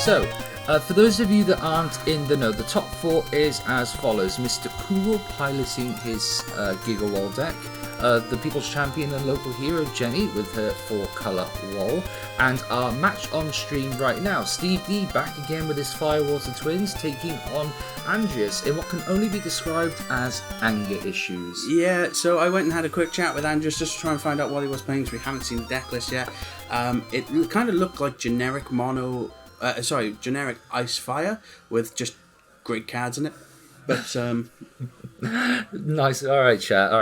So, for those of you that aren't in the know, the top 4 is as follows. Mr. Cool piloting his Giga Wall deck. The People's Champion and local hero, Jenny, with her 4-colour wall. And our match on stream right now, Steve D back again with his Firewater Twins, taking on Andreas in what can only be described as anger issues. Yeah, so I went and had a quick chat with Andreas just to try and find out what he was playing, because we haven't seen the deck list yet. It kind of looked like generic generic Ice Fire with just great cards in it. But nice. All right, chat.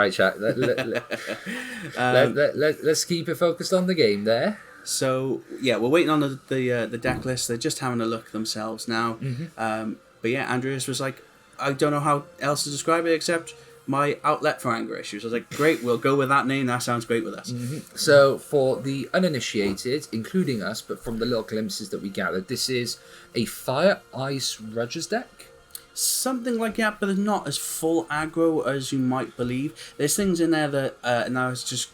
Let's keep it focused on the game there. So yeah, we're waiting on the deck list. They're just having a look themselves now. But yeah, Andreas was like, I don't know how else to describe it except my outlet for anger issues. I was like, great, we'll go with that name. That sounds great with us. So for the uninitiated, including us, but from the little glimpses that we gathered, this is a Fire Ice Rogers deck. Something like that, but it's not as full aggro as you might believe. There's things in there that now it's just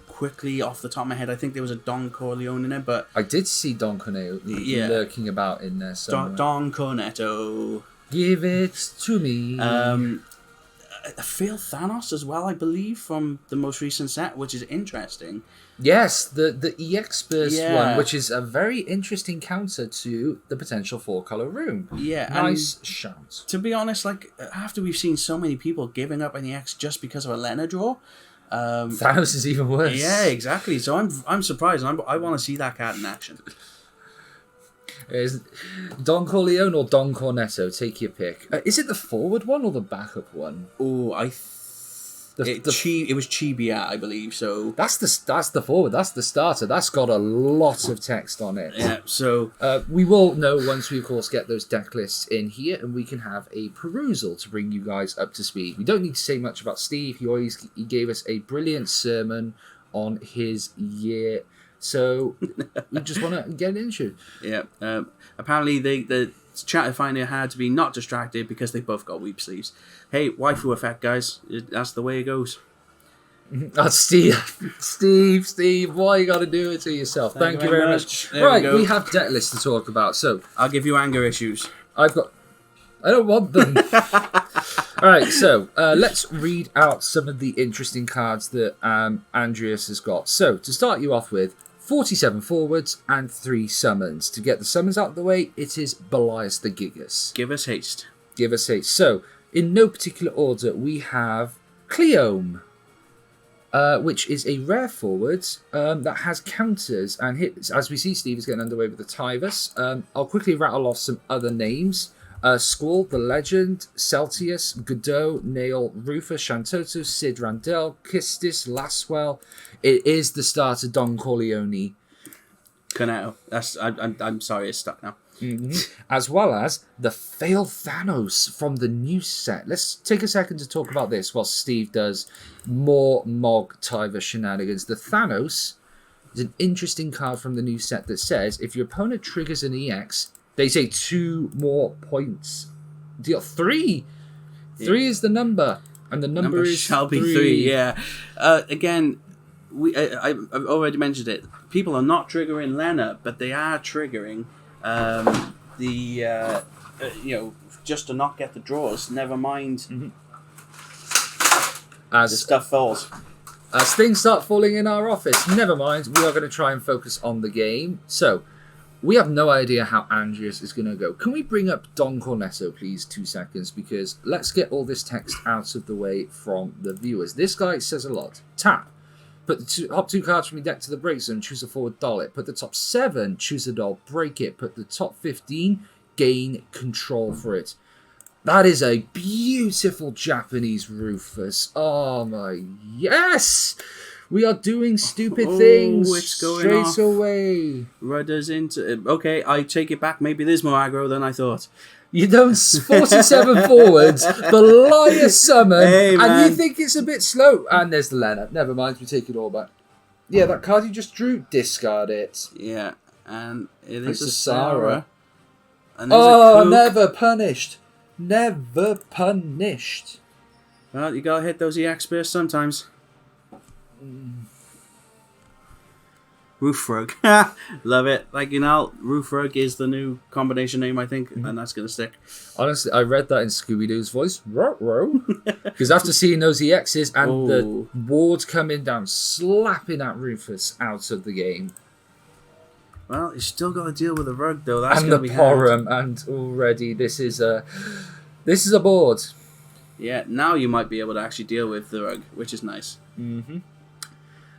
quickly off the top of my head. I think there was a Don Corleone in it, but I did see Don Corleone lurking about in there somewhere. Don Cornetto. Give it to me. A failed Thanos as well, I believe, from the most recent set, which is interesting. Yes, the EX Burst one, which is a very interesting counter to the potential 4-color room. Yeah, nice shout. To be honest, like after we've seen so many people giving up an EX just because of a Lena draw, Thanos is even worse. Yeah, exactly. So I'm surprised. I want to see that card in action. Is Don Corleone or Don Cornetto? Take your pick. Is it the forward one or the backup one? Oh, it was Chibia, I believe. So that's the forward. That's the starter. That's got a lot of text on it. Yeah. So we will know once we of course get those deck lists in here, and we can have a perusal to bring you guys up to speed. We don't need to say much about Steve. He gave us a brilliant sermon on his year. So we just want to get into it. Yeah. Apparently the chat find it hard to be not distracted because they both got weep sleeves. Hey, waifu effect, guys. That's the way it goes. Oh, Steve, why you got to do it to yourself? Thank you very much. Right, we have deck lists to talk about. So I'll give you anger issues. I don't want them. All right, so let's read out some of the interesting cards that Andreas has got. So to start you off with, 47 forwards and 3 summons. To get the summons out of the way, it is Belias the Gigas. Give us haste. So, in no particular order, we have Cleome, which is a rare forward that has counters and hits. As we see, Steve is getting underway with the Tyvus. I'll quickly rattle off some other names. Squall, the Legend, Celtius, Godot, Nail, Rufus, Shantoto, Sid Randell, Kistis, Laswell. It is the starter Don Corleone. Cornetto. I'm sorry, it's stuck now. As well as the failed Thanos from the new set. Let's take a second to talk about this while Steve does more Mog Tyvus shenanigans. The Thanos is an interesting card from the new set that says if your opponent triggers an EX, they say 2 more points. Deal 3. 3 is the number, and the number is shall be 3. Yeah. Again, I've already mentioned it. People are not triggering Lena, but they are triggering just to not get the draws. Never mind. As the stuff falls. As things start falling in our office, never mind. We are going to try and focus on the game. So. We have no idea how Andreas is going to go. Can we bring up Don Cornetto, please, 2 seconds? Because let's get all this text out of the way from the viewers. This guy says a lot. Tap. Put the top 2 cards from your deck to the break zone. Choose a forward, doll it. Put the top 7, choose a doll, break it. Put the top 15, gain control for it. That is a beautiful Japanese Rufus. Oh my, yes! We are doing stupid things it's going straight off. Away. Rudders into... Okay, I take it back. Maybe there's more aggro than I thought. You don't 47 forwards, Belias summon, and you think it's a bit slow. And there's the Lena. Never mind, we take it all back. Yeah, that card you just drew, discard it. Yeah, and it is a Sarah. And never punished. Never punished. Well, you gotta hit those EX bursts sometimes. Roof Rug. Love it. Like, Roof Rug is the new combination name, I think, and that's going to stick. Honestly, I read that in Scooby-Doo's voice. Because after seeing those EXs and the wards coming down, slapping that Rufus out of the game. Well, you still got to deal with the rug, though. That's and going the to be hard. and already this is a board. Yeah, now you might be able to actually deal with the rug, which is nice. Mm-hmm.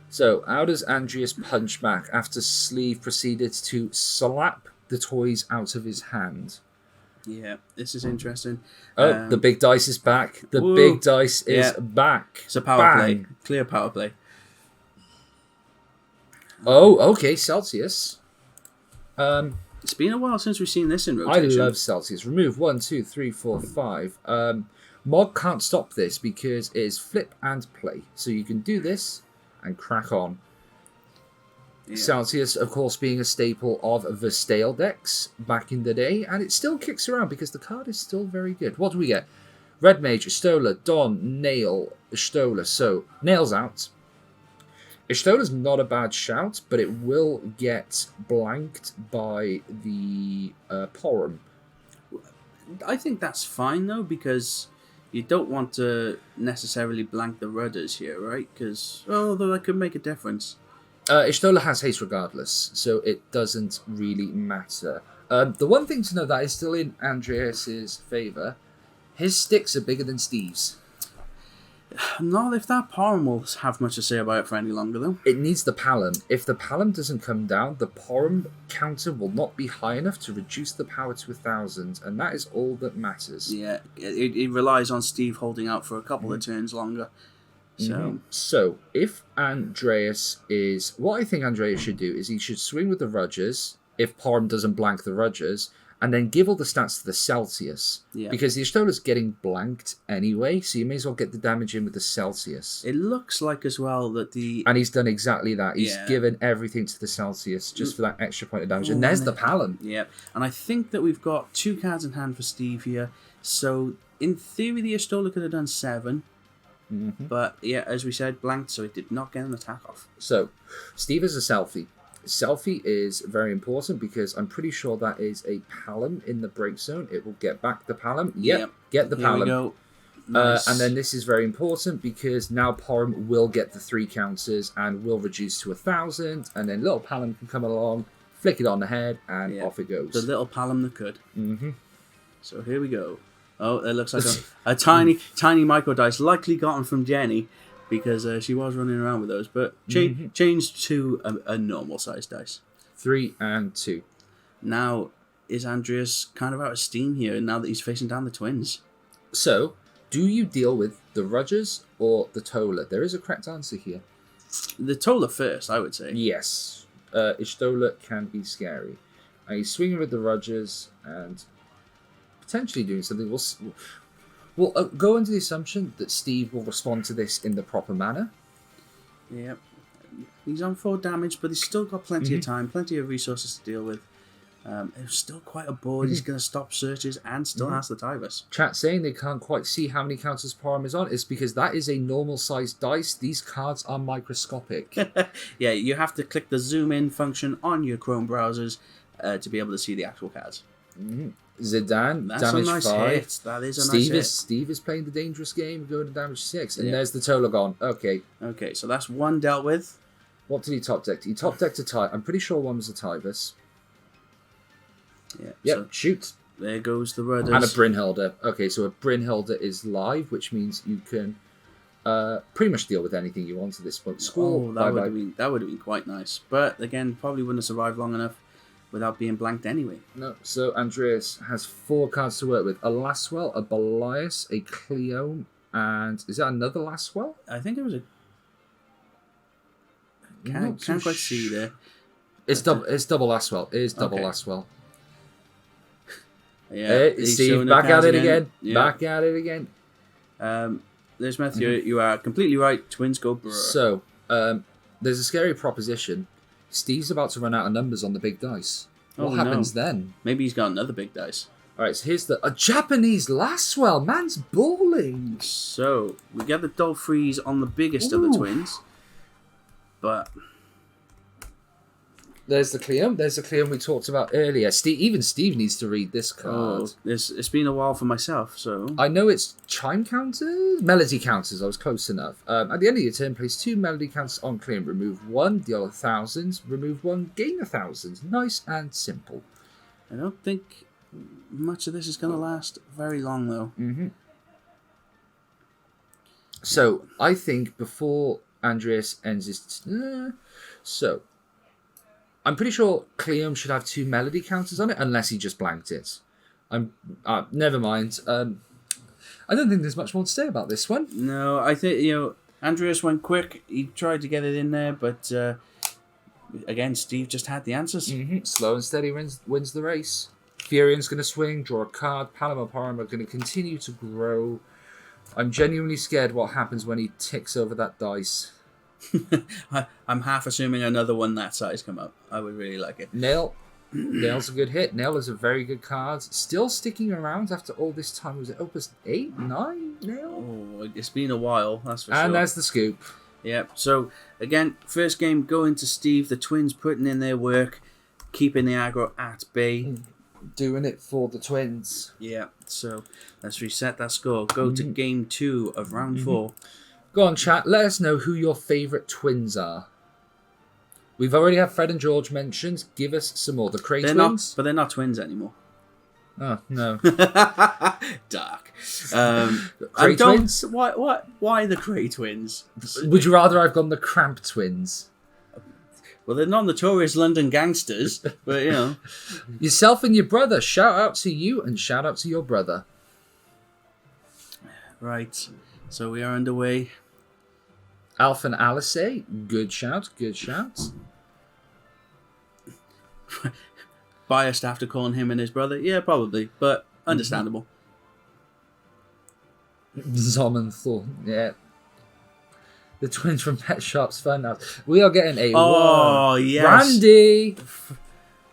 So, how does Andreas punch back after Sleeve proceeded to slap the toys out of his hand? Yeah, this is interesting. Oh, the big dice is back. The big dice is back. It's a power play. Clear power play. Oh, okay, Celsius. It's been a while since we've seen this in rotation. I love Celsius. Remove 1, 2, 3, 4, 5. Mod can't stop this because it is flip and play. So you can do this and crack on. Yeah. Celsius, of course, being a staple of the stale decks back in the day, and it still kicks around because the card is still very good. What do we get? Red Mage, Stola, Don, Nail, Stola. So, Nail's out. Ishtola's not a bad shout, but it will get blanked by the Porum. I think that's fine, though, because you don't want to necessarily blank the rudders here, right? Because, although that could make a difference. Ishtola has haste regardless, so it doesn't really matter. The one thing to know that is still in Andreas's favour, his sticks are bigger than Steve's. Not if that Porum will have much to say about it for any longer, though. It needs the Palom. If the Palom doesn't come down, the Porum counter will not be high enough to reduce the power to 1,000, and that is all that matters. Yeah, it relies on Steve holding out for a couple of turns longer. So, if Andreas is... What I think Andreas should do is he should swing with the Rudgers, if Porum doesn't blank the Rudgers, and then give all the stats to the Celsius. Yeah. Because the Ishtola's getting blanked anyway, so you may as well get the damage in with the Celsius. It looks like as well that the... And he's done exactly that. He's given everything to the Celsius just for that extra point of damage. And there's the Palom. Yeah. And I think that we've got 2 cards in hand for Steve here. So, in theory, the Ishtola could have done 7. Mm-hmm. But, yeah, as we said, blanked, so it did not get an attack off. So, Steve is a selfie. Selfie is very important because I'm pretty sure that is a Palom in the break zone. It will get back the Palom. Yep. Get the Palom. Here we go. Nice. And then this is very important because now Porum will get the 3 counters and will reduce to 1,000. And then little Palom can come along, flick it on the head, and off it goes. The little Palom that could. Mm-hmm. So here we go. Oh, it looks like a tiny micro dice, likely gotten from Jenny, because she was running around with those, but changed to a normal size dice. 3 and 2. Now, is Andreas kind of out of steam here now that he's facing down the twins? So, do you deal with the Rudgers or the Tola? There is a correct answer here. The Tola first, I would say. Yes. Ishtola can be scary. He's swinging with the Rudgers and potentially doing something. We'll go into the assumption that Steve will respond to this in the proper manner. Yep. He's on 4 damage, but he's still got plenty of time, plenty of resources to deal with. It's still quite a board. He's going to stop searches and still has the Tivus. Chat saying they can't quite see how many counters Porum is on. It's because that is a normal sized dice. These cards are microscopic. Yeah, you have to click the zoom in function on your Chrome browsers to be able to see the actual cards. Zidane, that's damage a nice 5. Hit. That is a nice hit. Steve is playing the dangerous game, going to damage 6. And there's the Tola gone. Okay, so that's 1 dealt with. What did he top deck? He top decked a Tivus. I'm pretty sure one was a Tivus. Yeah. Yep, So shoot. there goes the Rudders. And a Brynhilde. Okay, so a Brynhilde is live, which means you can pretty much deal with anything you want at this point. School, that would have been quite nice. But again, probably wouldn't have survived long enough without being blanked anyway. No, so Andreas has 4 cards to work with. A Laswell, a Belias, a Cleome, and is that another Laswell? I think it was a... Can't quite see there. It's double Laswell. It is double Okay. Laswell. Yeah, Hey, Steve, back at it again. Yeah. Back at it again. There's Matthew. You are completely right. Twins go brr. So, there's a scary proposition. Steve's about to run out of numbers on the big dice. What happens then? Maybe he's got another big dice. All right, so here's a Japanese Laswell. Man's balling. So, we get the Dull Freeze on the biggest of the twins. But There's the Cleum. There's the Cleum we talked about earlier. Even Steve needs to read this card. It's been a while for myself, so... I know it's chime counters? Melody counters. I was close enough. At the end of your turn, place 2 melody counters on Cleum. Remove 1, deal 1,000. Remove 1, gain 1,000. Nice and simple. I don't think much of this is going to last very long, though. Mm-hmm. So, I think before Andreas ends his... so... I'm pretty sure Cleum should have 2 melody counters on it, unless he just blanked it. Never mind. I don't think there's much more to say about this one. No, I think, Andreas went quick. He tried to get it in there, but again, Steve just had the answers. Mm-hmm. Slow and steady wins the race. Furion's going to swing, draw a card. Palom and Porom are going to continue to grow. I'm genuinely scared what happens when he ticks over that dice. I'm half assuming another one that size come up. I would really like it. Nail's a good hit. Nail is a very good card. Still sticking around after all this time. Was it Opus 8, 9, Nail? Oh, it's been a while, that's for sure. And there's the scoop. Yep. So, again, first game going to Steve. The twins putting in their work, keeping the aggro at bay. Doing it for the twins. Yeah. So, let's reset that score. Go to game 2 of round 4. Go on, chat. Let us know who your favourite twins are. We've already had Fred and George mentioned. Give us some more. The Cray twins. But they're not twins anymore. Oh, no. Dark. Cray twins? Why the Cray twins? Would you rather I've gone the Cramp twins? Well, they're not notorious London gangsters, but, Yourself and your brother. Shout out to you and shout out to your brother. Right. So we are underway. Alf and Alice, good shout, good shout. Biased after calling him and his brother? Yeah, probably, but understandable. Zom and Thor, yeah. The twins from Pet Shop's Funhouse. We are getting a yes. Brandy!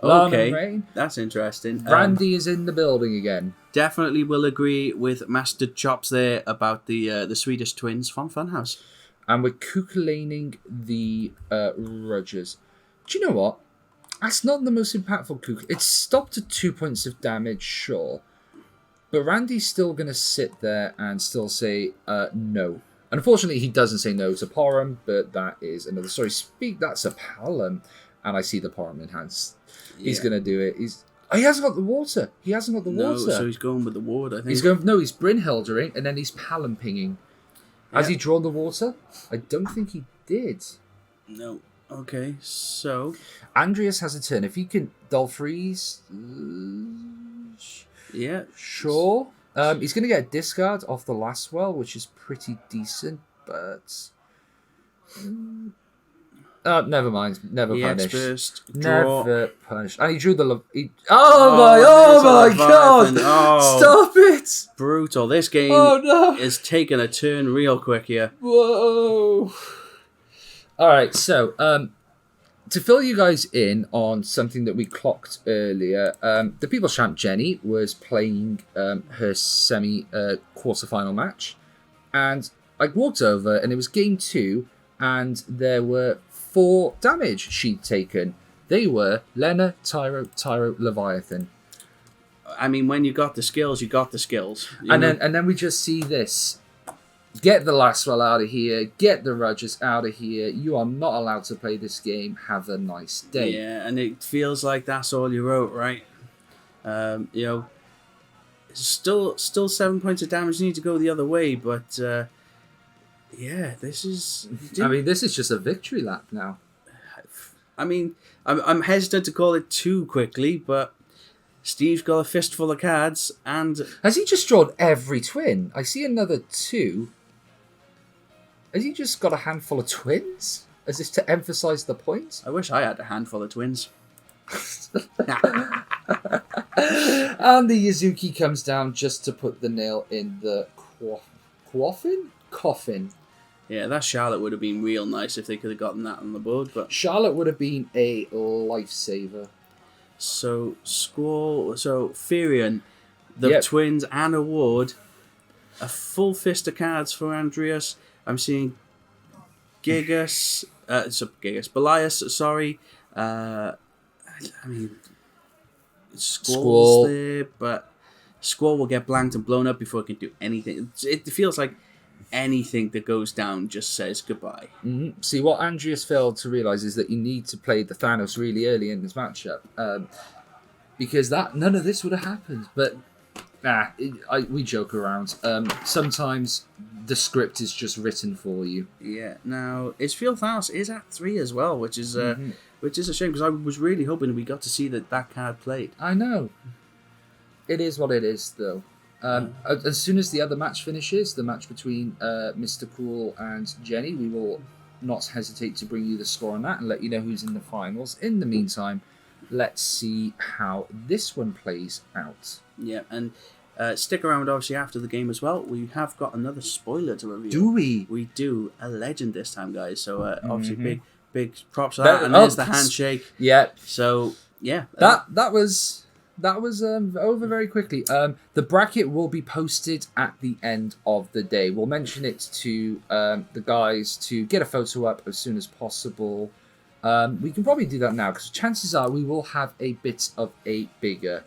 Okay, that's interesting. Brandy is in the building again. Definitely will agree with Master Chops there about the Swedish twins from Funhouse. And we're kukulaning the Rogers. Do you know what? That's not the most impactful kuk. It's stopped at 2 points of damage, sure. But Randy's still going to sit there and still say no. Unfortunately, he doesn't say no to Porom, but that is another story. That's a Palom. And I see the Porom in hands. He's going to do it. He hasn't got the water. No, so he's going with the ward, I think. He's Brynhildering, and then he's Palom pinging. Has he drawn the water? I don't think he did. No. Okay, so... Andreas has a turn. If he can Dolphreeze... yeah. Sure. He's going to get a discard off the last well, which is pretty decent, but... never mind. Never punished. First, never punished. And he drew the... Oh my god! Oh, stop it! Brutal. This game is taking a turn real quick here. Whoa! Alright, so, to fill you guys in on something that we clocked earlier, the People's Champ Jenny was playing her semi-quarterfinal match, and I walked over, and it was game 2, and there were 4 damage she'd taken. They were Lena, Tyro, Leviathan. I mean, when you got the skills, you got the skills. And then we just see this. Get the Laswell out of here. Get the Rogers out of here. You are not allowed to play this game. Have a nice day. Yeah, and it feels like that's all you wrote, right? Still 7 points of damage. Need to go the other way, but yeah, this is. This is just a victory lap now. I mean, I'm hesitant to call it too quickly, but Steve's got a fistful of cards, and has he just drawn every twin? I see another 2. Has he just got a handful of twins? Is this to emphasise the point? I wish I had a handful of twins. And the Yuzuki comes down just to put the nail in the coffin. Yeah, that Charlotte would have been real nice if they could have gotten that on the board. But Charlotte would have been a lifesaver. So Furion, the twins, and a ward. A full fist of cards for Andreas. I'm seeing Belias, I mean, Squall. Squall's there, but Squall will get blanked and blown up before it can do anything. It feels like anything that goes down just says goodbye. Mm-hmm. See, what Andreas failed to realise is that you need to play the Thanos really early in this matchup, because none of this would have happened. But we joke around. Sometimes the script is just written for you. Yeah. Now, his Field Thanos is at 3 as well, which is a shame because I was really hoping we got to see that card played. I know. It is what it is, though. As soon as the other match finishes, the match between Mr. Cool and Jenny, we will not hesitate to bring you the score on that and let you know who's in the finals. In the meantime, let's see how this one plays out. Yeah, and stick around obviously after the game as well. We have got another spoiler to review. Do we? We do. A legend this time, guys. So obviously big props for that. And there's the handshake. Yeah. So yeah. That was over very quickly. The bracket will be posted at the end of the day. We'll mention it to the guys to get a photo up as soon as possible. We can probably do that now because chances are we will have a bit of a bigger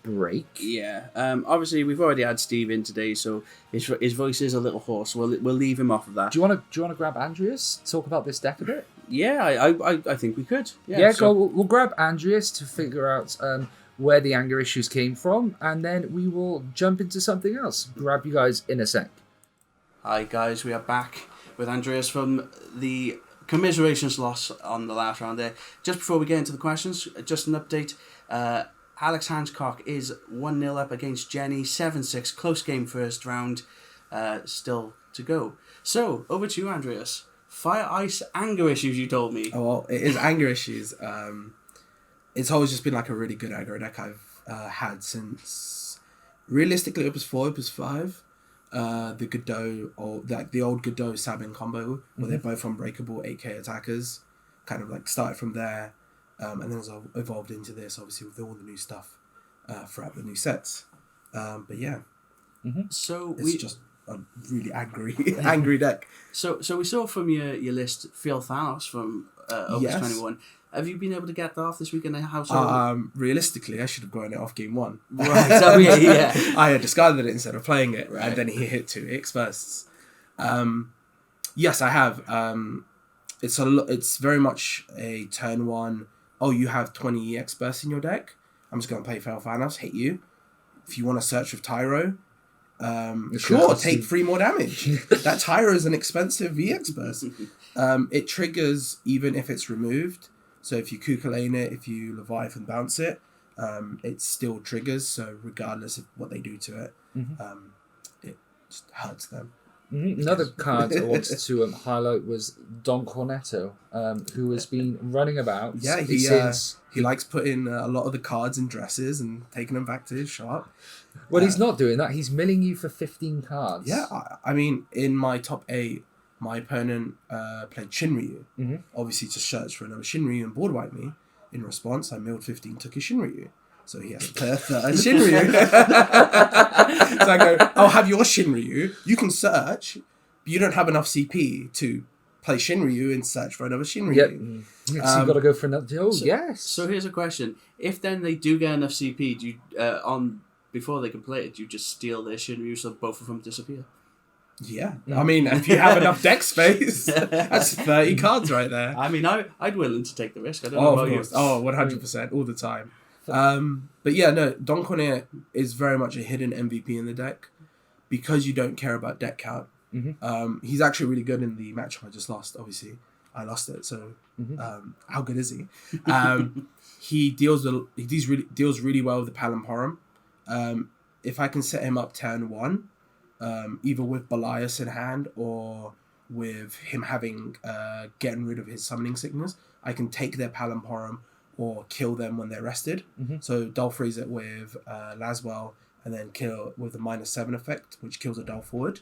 break. Yeah. Obviously, we've already had Steve in today, so his voice is a little hoarse. We'll leave him off of that. Do you want to grab Andreas? Talk about this deck a bit. Yeah, I think we could. Yeah. So we'll grab Andreas to figure out where the anger issues came from, and then we will jump into something else. Grab you guys in a sec. Hi guys, we are back with Andreas from the commiserations loss on the last round there. Just before we get into the questions, just an update. Alex Hancock is 1-0 up against Jenny, 7-6, close game first round, still to go. So, over to you, Andreas. Fire, ice, anger issues, you told me. Oh, well, it is anger issues. It's always just been like a really good aggro deck I've had since, realistically, Opus 4, Opus 5. The Godot, or like the old Godot Sabin combo, where they're both unbreakable 8k attackers. Kind of like started from there, and then has evolved into this, obviously, with all the new stuff throughout the new sets. But yeah, So it's just a really angry deck. So we saw from your list Phil Thanos from Opus 21. Have you been able to get that off this week in the household? Realistically, I should have gotten it off game 1. Right. So yeah. I had discarded it instead of playing it, Right. and then he hit 2 X bursts. Yes, I have. It's very much a turn 1. Oh, you have 20 EX bursts in your deck. I'm just going to play Fel Thanos, hit you. If you want to search with Tyro, sure, take 3 more damage. That Tyro is an expensive EX burst. It triggers even if it's removed. So if you Kukulane it, if you Leviathan bounce it, it still triggers. So regardless of what they do to it, it just hurts them. Another card I wanted to highlight was Don Cornetto, who has been running about. Yeah, he likes putting a lot of the cards in dresses and taking them back to his shop. Well, he's not doing that. He's milling you for 15 cards. Yeah, I mean, in my top 8, my opponent played Shinryu. Obviously, to search for another Shinryu and board wipe me. In response, I milled 15, took his Shinryu. So he has to play a third Shinryu. So I go, I'll have your Shinryu. You can search, but you don't have enough CP to play Shinryu and search for another Shinryu. Yep. So you've got to go for another. Oh, yes. So here's a question: if then they do get enough CP, do you, before they can play it, do you just steal their Shinryu so both of them disappear? Yeah. I mean, if you have enough deck space, that's 30 cards right there. I mean, I'd willing to take the risk. I don't know about you. Oh, 100%, all the time. But yeah, no, Don Cornet is very much a hidden MVP in the deck because you don't care about deck count. He's actually really good in the match I just lost. Obviously, I lost it. So, how good is he? He deals really well with the Palamporum. If I can set him up turn 1, either with Belias in hand or with him having getting rid of his summoning sickness, I can take their Palamporum or kill them when they're rested. So Dull Freeze it with Laswell and then kill with the -7 effect, which kills a Dull forward.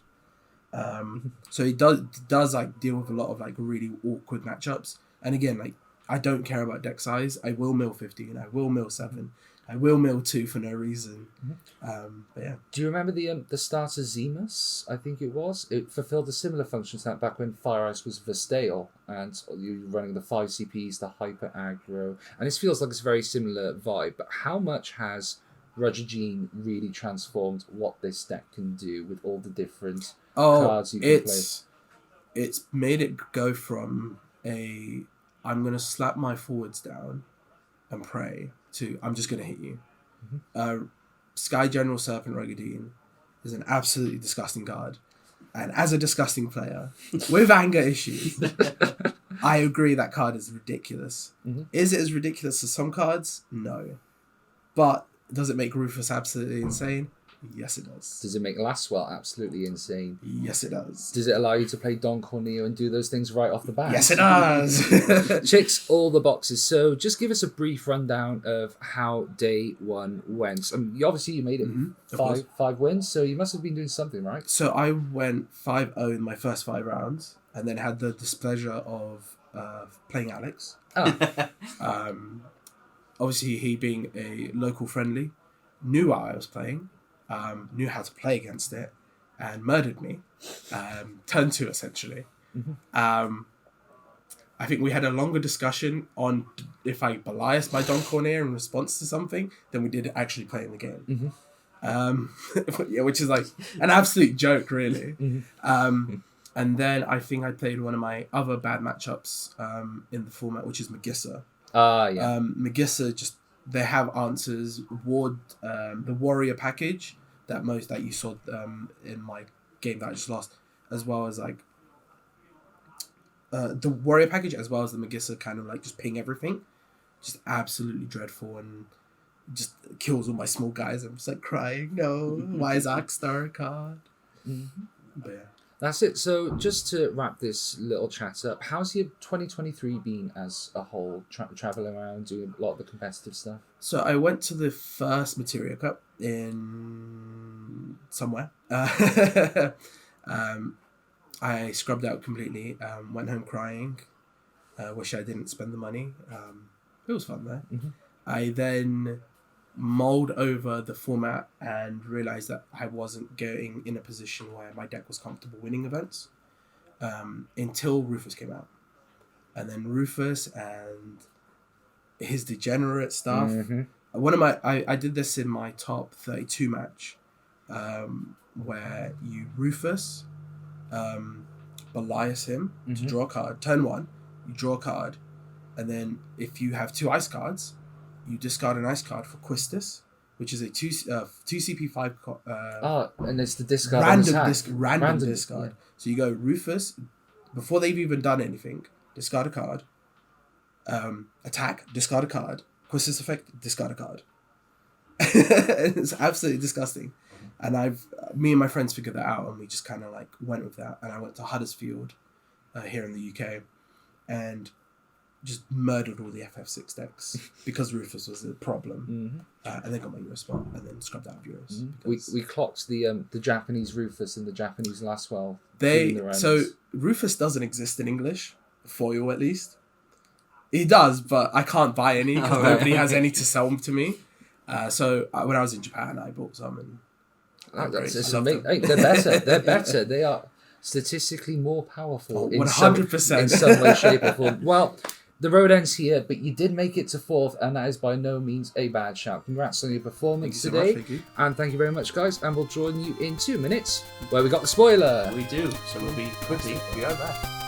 So he does like deal with a lot of like really awkward matchups. And again, like I don't care about deck size. I will mill 15. I will mill 7. I will mill 2 for no reason. But yeah. Do you remember the starter Zemus? I think it was. It fulfilled a similar function to that back when Fire Ice was Vestale, and you were running the 5 CPs, the Hyper Aggro, and this feels like it's a very similar vibe. But how much has Roger Jean really transformed what this deck can do with all the different cards you can play? It's made it go from I'm going to slap my forwards down and pray to I'm just going to hit you. Sky General Serpent Rogadine is an absolutely disgusting card. And as a disgusting player with anger issues, I agree that card is ridiculous. Is it as ridiculous as some cards? No. But does it make Rufus absolutely insane? Yes, it does. Does it make Lastwell absolutely insane? Yes, it does. Does it allow you to play Don Corneo and do those things right off the bat? Yes, it does. Checks all the boxes. So just give us a brief rundown of how day one went. Obviously, you made it five wins, so you must have been doing something, right? So I went 5-0 in my first 5 rounds, and then had the displeasure of playing Alex. Obviously, he being a local friendly, knew what I was playing. Knew how to play against it, and murdered me. Turn 2, essentially. I think we had a longer discussion on if I biased my Don Cornea in response to something than we did actually playing the game. Which is like an absolute joke, really. And then I think I played one of my other bad matchups in the format, which is Magissa. Magissa they have answers. The warrior package that you saw in my game that I just lost, as well as like the warrior package, as well as the Magissa kind of like just ping everything, just absolutely dreadful and just kills all my small guys. I'm just like crying. No, why is Arcstar a card? But yeah. That's it. So just to wrap this little chat up, how's your 2023 been as a whole, traveling around, doing a lot of the competitive stuff? So I went to the first Materia Cup in somewhere. I scrubbed out completely, went home crying, wish I didn't spend the money. It was fun though. I then mulled over the format and realised that I wasn't going in a position where my deck was comfortable winning events until Rufus came out. And then Rufus and his degenerate stuff. I did this in my top 32 match where you Rufus, Belias him to draw a card. Turn 1, you draw a card. And then if you have 2 ice cards, you discard an ice card for Quistis, which is a 2 CP5 and it's the discard random discard. Yeah. So you go Rufus, before they've even done anything, discard a card. Attack, discard a card. Quistis effect, discard a card. It's absolutely disgusting. And me and my friends figured that out, and we just kind of like went with that. And I went to Huddersfield here in the UK, and just murdered all the FF6 decks because Rufus was a problem, and then got my Euro spot and then scrubbed out of Euros. We clocked the Japanese Rufus and the Japanese Lastwell. So Rufus doesn't exist in English, foil at least. He does, but I can't buy any because nobody has any to sell them to me. So when I was in Japan, I bought some and they're better. They're better. They are statistically more powerful 100% in some way, shape, or form. Well, the road ends here, but you did make it to 4th, and that is by no means a bad shout. Congrats on your performance today. Thank you. And thank you very much, guys. And we'll join you in 2 minutes where we got the spoiler. We do, so we'll be quickly. We are back.